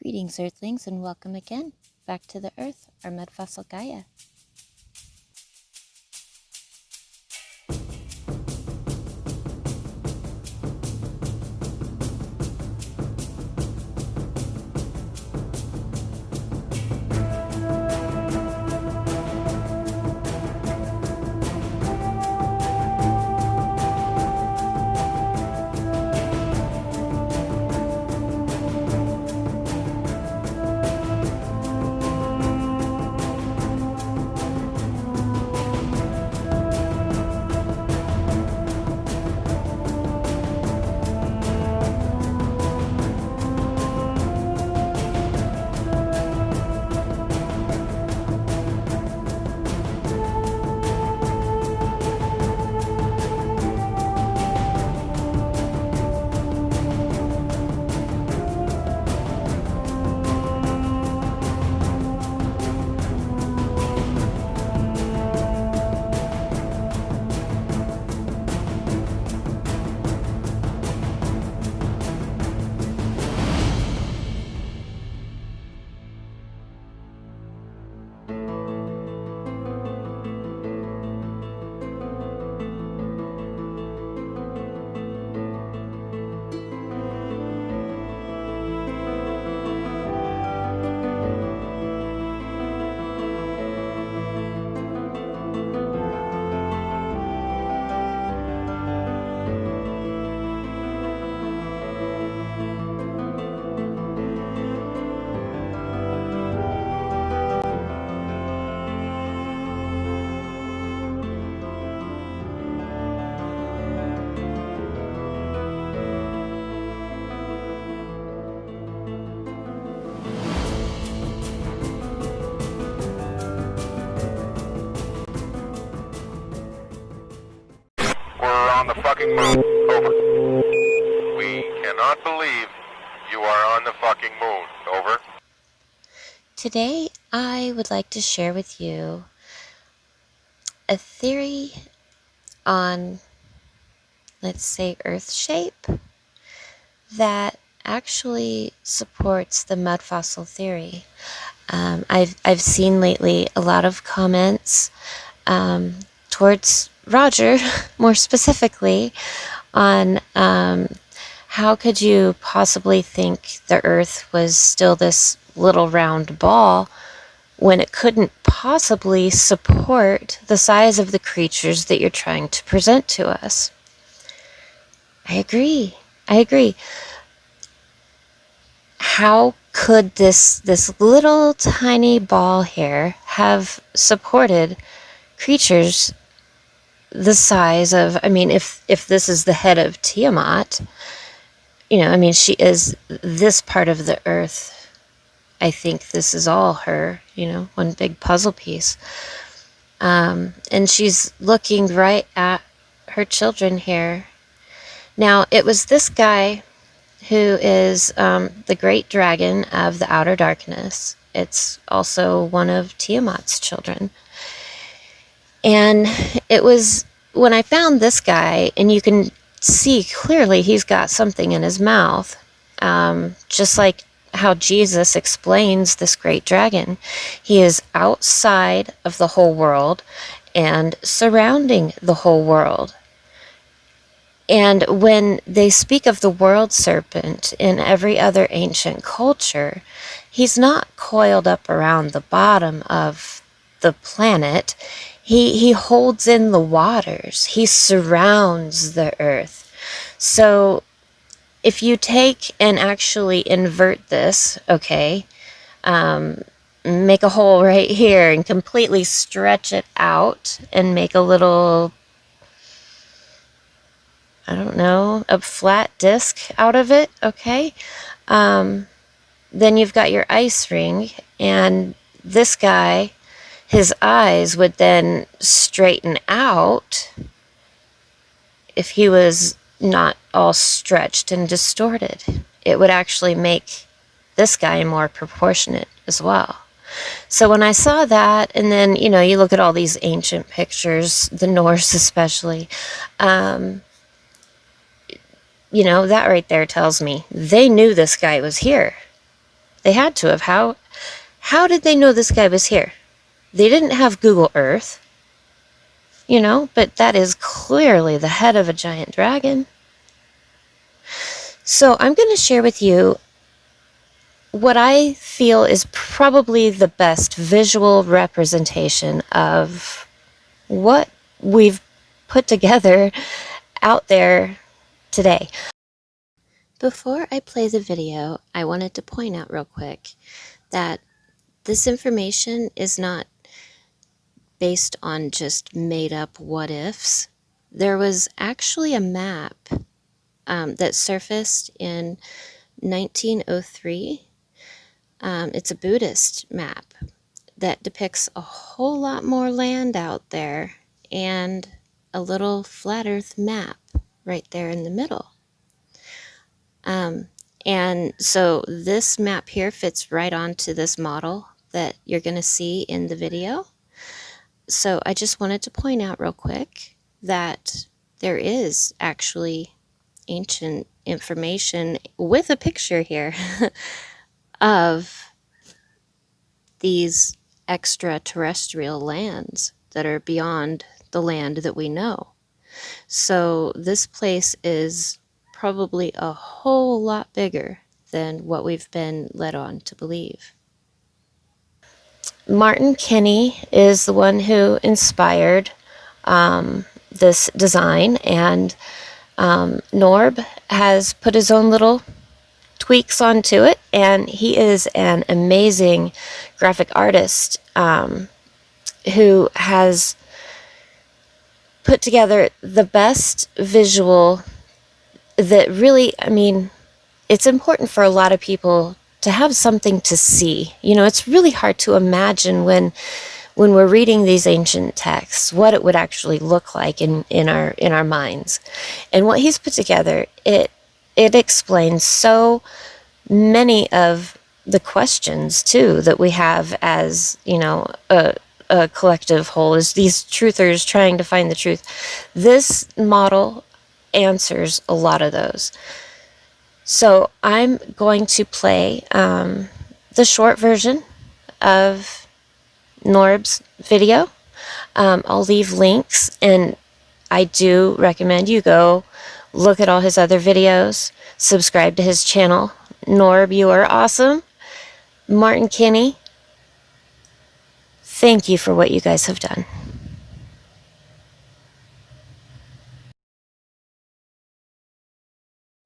Greetings, Earthlings, and welcome again back to the Earth, our mud fossil Gaia. On the fucking moon. Over. We cannot believe you are on the fucking moon. Over. Today, I would like to share with you a theory on, let's say, Earth shape that actually supports the mud fossil theory. I've seen lately a lot of comments towards Roger, more specifically, on how could you possibly think the Earth was still this little round ball when it couldn't possibly support the size of the creatures that you're trying to present to us. I agree. How could this little tiny ball here have supported creatures the size of, if this is the head of Tiamat, she is this part of the Earth. I think this is all her, one big puzzle piece. And she's looking right at her children here. Now, it was this guy who is the great dragon of the outer darkness. It's also one of Tiamat's children. And it was when I found this guy, and you can see clearly he's got something in his mouth, just like how Jesus explains this great dragon. He is outside of the whole world and surrounding the whole world. And when they speak of the world serpent in every other ancient culture, he's not coiled up around the bottom of the planet. He holds in the waters. He surrounds the earth. So if you take and actually invert this, okay, make a hole right here and completely stretch it out and make a little, a flat disc out of it, okay? Then you've got your ice ring, and this guy, his eyes would then straighten out if he was not all stretched and distorted. It would actually make this guy more proportionate as well. So when I saw that, and then, you look at all these ancient pictures, the Norse especially, that right there tells me they knew this guy was here. They had to have. How did they know this guy was here? They didn't have Google Earth, you know, but that is clearly the head of a giant dragon. So I'm going to share with you what I feel is probably the best visual representation of what we've put together out there today. Before I play the video, I wanted to point out real quick that this information is not based on just made up what ifs. There was actually a map that surfaced in 1903. It's a Buddhist map that depicts a whole lot more land out there and a little flat earth map right there in the middle. And so this map here fits right onto this model that you're going to see in the video. So I just wanted to point out real quick that there is actually ancient information with a picture here of these extraterrestrial lands that are beyond the land that we know. So this place is probably a whole lot bigger than what we've been led on to believe. Martin Kinney is the one who inspired this design, and nOrb has put his own little tweaks onto it, and he is an amazing graphic artist who has put together the best visual that really, I mean, it's important for a lot of people to have something to see. You know, it's really hard to imagine when we're reading these ancient texts what it would actually look like in our minds. And what he's put together, it explains so many of the questions too that we have as, you know, a collective whole, as these truthers trying to find the truth. This model answers a lot of those. So I'm going to play the short version of nOrb's video. I'll leave links, and I do recommend you go look at all his other videos, subscribe to his channel. nOrb, you are awesome. Martin Kinney, thank you for what you guys have done.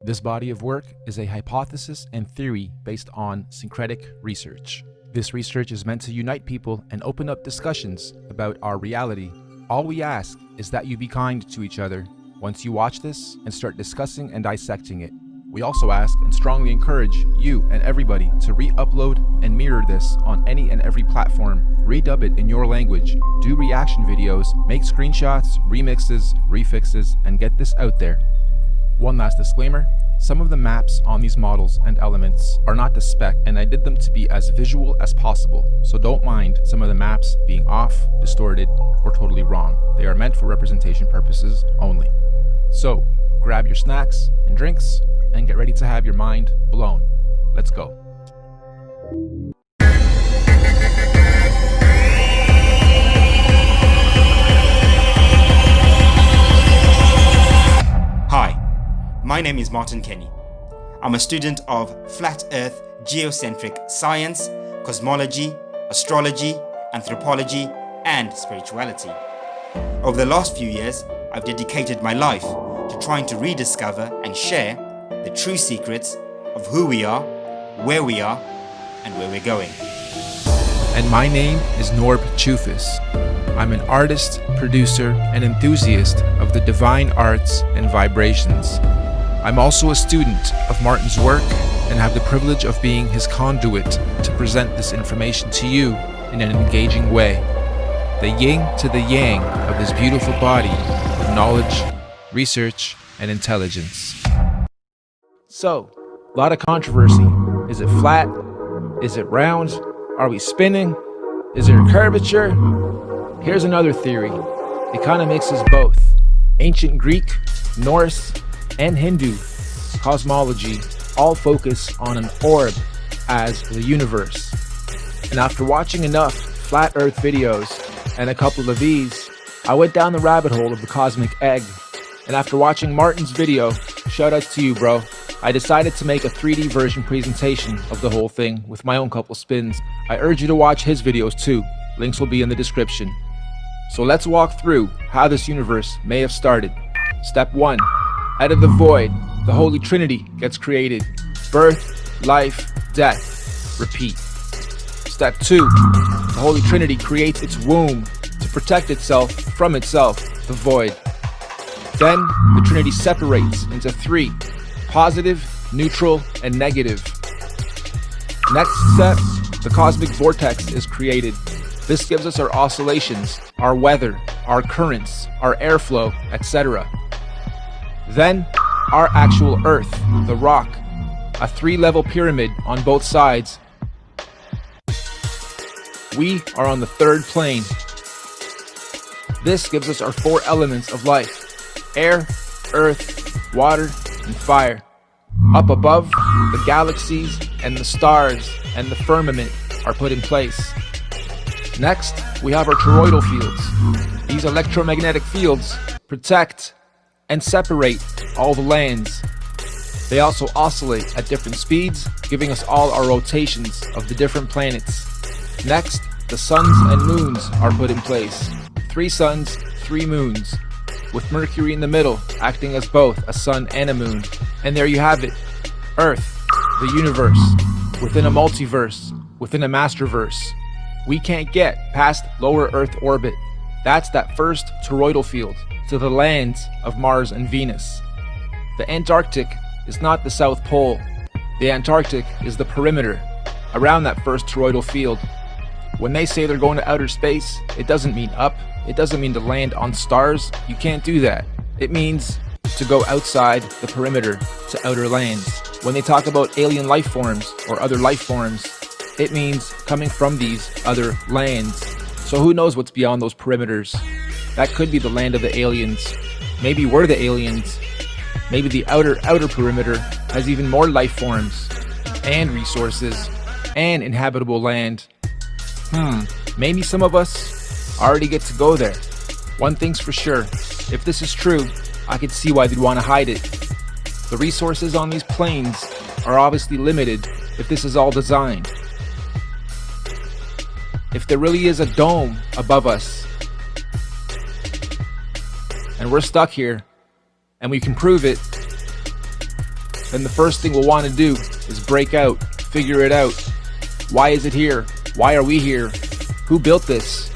This body of work is a hypothesis and theory based on syncretic research. This research is meant to unite people and open up discussions about our reality. All we ask is that you be kind to each other once you watch this and start discussing and dissecting it. We also ask and strongly encourage you and everybody to re-upload and mirror this on any and every platform. Redub it in your language, do reaction videos, make screenshots, remixes, refixes, and get this out there. One last disclaimer, some of the maps on these models and elements are not to spec, and I did them to be as visual as possible, so don't mind some of the maps being off, distorted, or totally wrong. They are meant for representation purposes only. So, grab your snacks and drinks, and get ready to have your mind blown. Let's go. Hi, my name is Martin Kinney. I'm a student of flat earth geocentric science, cosmology, astrology, anthropology, and spirituality. Over the last few years, I've dedicated my life to trying to rediscover and share the true secrets of who we are, where we are, and where we're going. And my name is nOrb Czufis. I'm an artist, producer, and enthusiast of the divine arts and vibrations. I'm also a student of Martin's work and have the privilege of being his conduit to present this information to you in an engaging way. The yin to the yang of this beautiful body of knowledge, research, and intelligence. So, a lot of controversy. Is it flat? Is it round? Are we spinning? Is there curvature? Here's another theory. It kind of mixes both. Ancient Greek, Norse, and Hindu cosmology all focus on an orb as the universe. And after watching enough flat earth videos and a couple of these, I went down the rabbit hole of the cosmic egg. And after watching Martin's video, shout outs to you, bro, I decided to make a 3D version presentation of the whole thing with my own couple spins. I urge you to watch his videos too. Links will be in the description. So let's walk through how this universe may have started. Step 1. Out of the void, the Holy Trinity gets created. Birth, life, death. Repeat. Step 2. The Holy Trinity creates its womb to protect itself from itself, the void. Then, the Trinity separates into 3. Positive, neutral, and negative. Next step, the cosmic vortex is created. This gives us our oscillations, our weather, our currents, our airflow, etc. Then, our actual Earth, the rock, a 3-level pyramid on both sides. We are on the 3rd plane. This gives us our 4 elements of life: air, earth, water, and fire. Up above, the galaxies and the stars and the firmament are put in place. Next, we have our toroidal fields. These electromagnetic fields protect and separate all the lands. They also oscillate at different speeds, giving us all our rotations of the different planets. Next, the suns and moons are put in place. 3 suns, 3 moons, with Mercury in the middle, acting as both a sun and a moon. And there you have it. Earth, the universe, within a multiverse, within a masterverse. We can't get past lower Earth orbit. That's that first toroidal field to the lands of Mars and Venus. The Antarctic is not the South Pole. The Antarctic is the perimeter around that first toroidal field. When they say they're going to outer space, it doesn't mean up. It doesn't mean to land on stars. You can't do that. It means to go outside the perimeter to outer lands. When they talk about alien life forms or other life forms, it means coming from these other lands. So who knows what's beyond those perimeters? That could be the land of the aliens. Maybe we're the aliens. Maybe the outer perimeter has even more life forms and resources and inhabitable land. Maybe some of us already get to go there. One thing's for sure, if this is true, I could see why they'd want to hide it. The resources on these planes are obviously limited if this is all designed. If there really is a dome above us, and we're stuck here, and we can prove it, then the first thing we'll want to do is break out, figure it out. Why is it here? Why are we here? Who built this?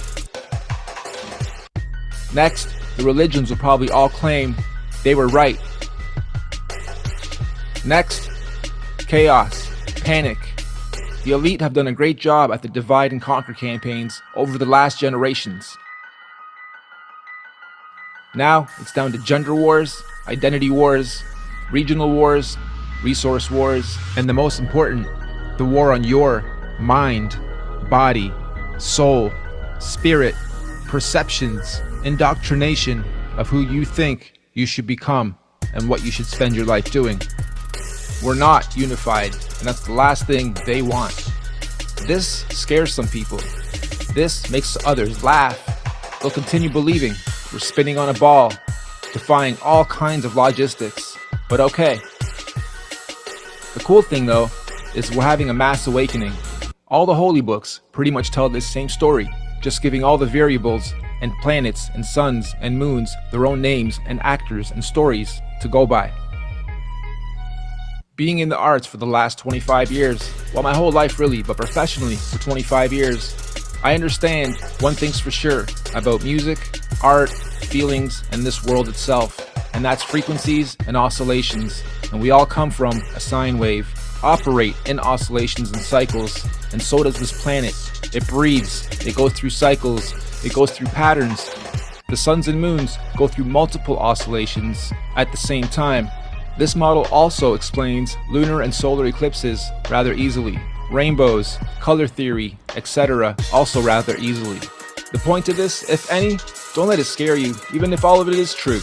Next, the religions will probably all claim they were right. Next, chaos, panic. The elite have done a great job at the divide and conquer campaigns over the last generations. Now, it's down to gender wars, identity wars, regional wars, resource wars, and the most important, the war on your mind, body, soul, spirit, perceptions, indoctrination of who you think you should become and what you should spend your life doing. We're not unified, and that's the last thing they want. This scares some people. This makes others laugh. They'll continue believing we're spinning on a ball, defying all kinds of logistics. But okay. The cool thing though, is we're having a mass awakening. All the holy books pretty much tell this same story, just giving all the variables and planets and suns and moons their own names and actors and stories to go by. Being in the arts for the last 25 years, well, my whole life really, but professionally for 25 years, I understand one thing's for sure about music, art, feelings, and this world itself, and that's frequencies and oscillations. And we all come from a sine wave, operate in oscillations and cycles, and so does this planet. It breathes, it goes through cycles, it goes through patterns. The suns and moons go through multiple oscillations at the same time. This model also explains lunar and solar eclipses rather easily, rainbows, color theory, etc. also rather easily. The point of this, if any, don't let it scare you, even if all of it is true.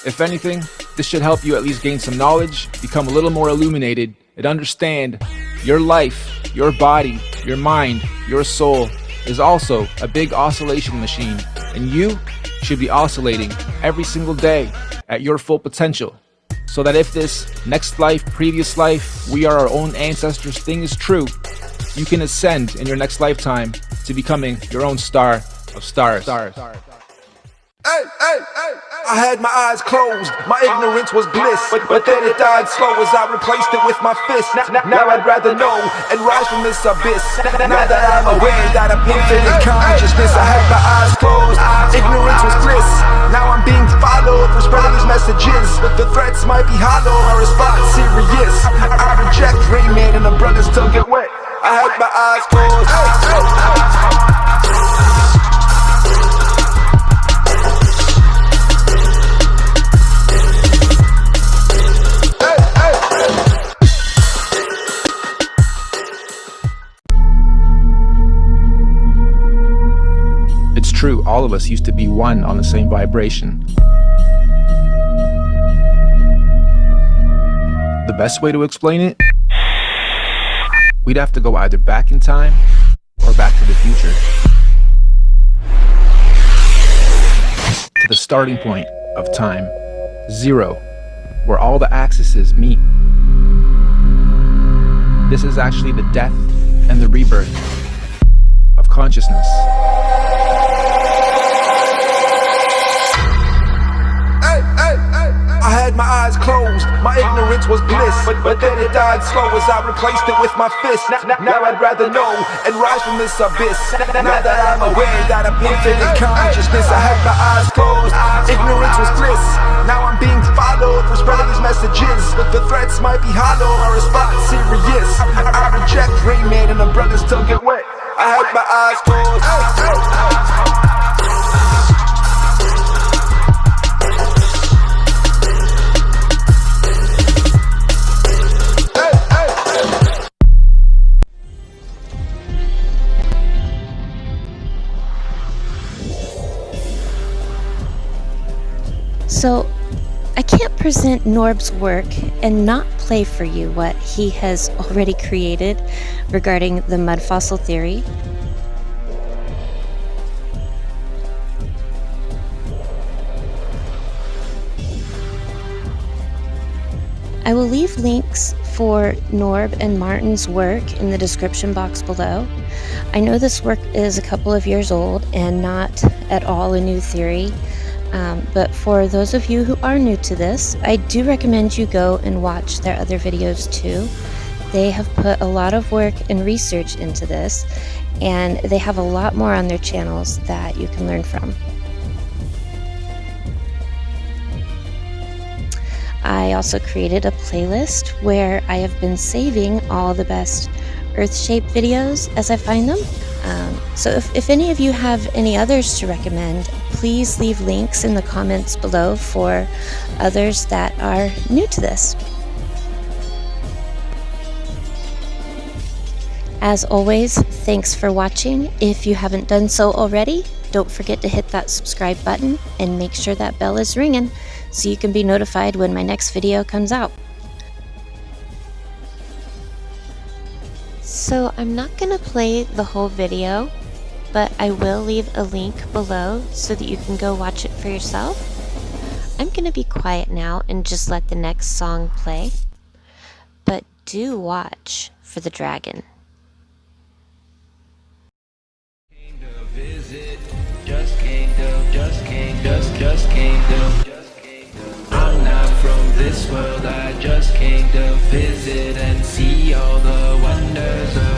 If anything, this should help you at least gain some knowledge, become a little more illuminated, and understand your life your body, your mind, your soul is also a big oscillation machine, and you should be oscillating every single day at your full potential, so that if this next life, previous life, we are our own ancestors thing is true, you can ascend in your next lifetime to becoming your own star of stars. I had my eyes closed, my ignorance was bliss, but then it died slow as I replaced it with my fist. Now I'd rather know and rise from this abyss. Now that I'm aware that I'm infinite consciousness, I had my eyes closed, ignorance was bliss. Now I'm being followed for spreading these messages. The threats might be hollow, my response serious. I reject Rain Man and umbrellas still get wet. I had my eyes closed. It's true, all of us used to be one on the same vibration. The best way to explain it? We'd have to go either back in time or back to the future. To the starting point of time, 0, where all the axes meet. This is actually the death and the rebirth of consciousness. I had my eyes closed, my ignorance was bliss, but then it died slow as I replaced it with my fist. Now I'd rather know and rise from this abyss. Now that I'm aware that I'm infinite consciousness, I had my eyes closed, ignorance was bliss. Now I'm being followed for spreading these messages. The threats might be hollow, my response serious. I reject Rain Man and umbrellas still get wet. I had my eyes closed. So, I can't present nOrb's work and not play for you what he has already created regarding the mudfossil theory. I will leave links for nOrb and Martin's work in the description box below. I know this work is a couple of years old and not at all a new theory. But for those of you who are new to this, I do recommend you go and watch their other videos too. They have put a lot of work and research into this, and they have a lot more on their channels that you can learn from. I also created a playlist where I have been saving all the best Earth-shaped videos as I find them. So if any of you have any others to recommend, please leave links in the comments below for others that are new to this. As always, thanks for watching. If you haven't done so already, don't forget to hit that subscribe button and make sure that bell is ringing so you can be notified when my next video comes out. So I'm not going to play the whole video, but I will leave a link below so that you can go watch it for yourself. I'm going to be quiet now and just let the next song play, but do watch for the dragon. I'm not from this world, I just came to visit and see all the wonders of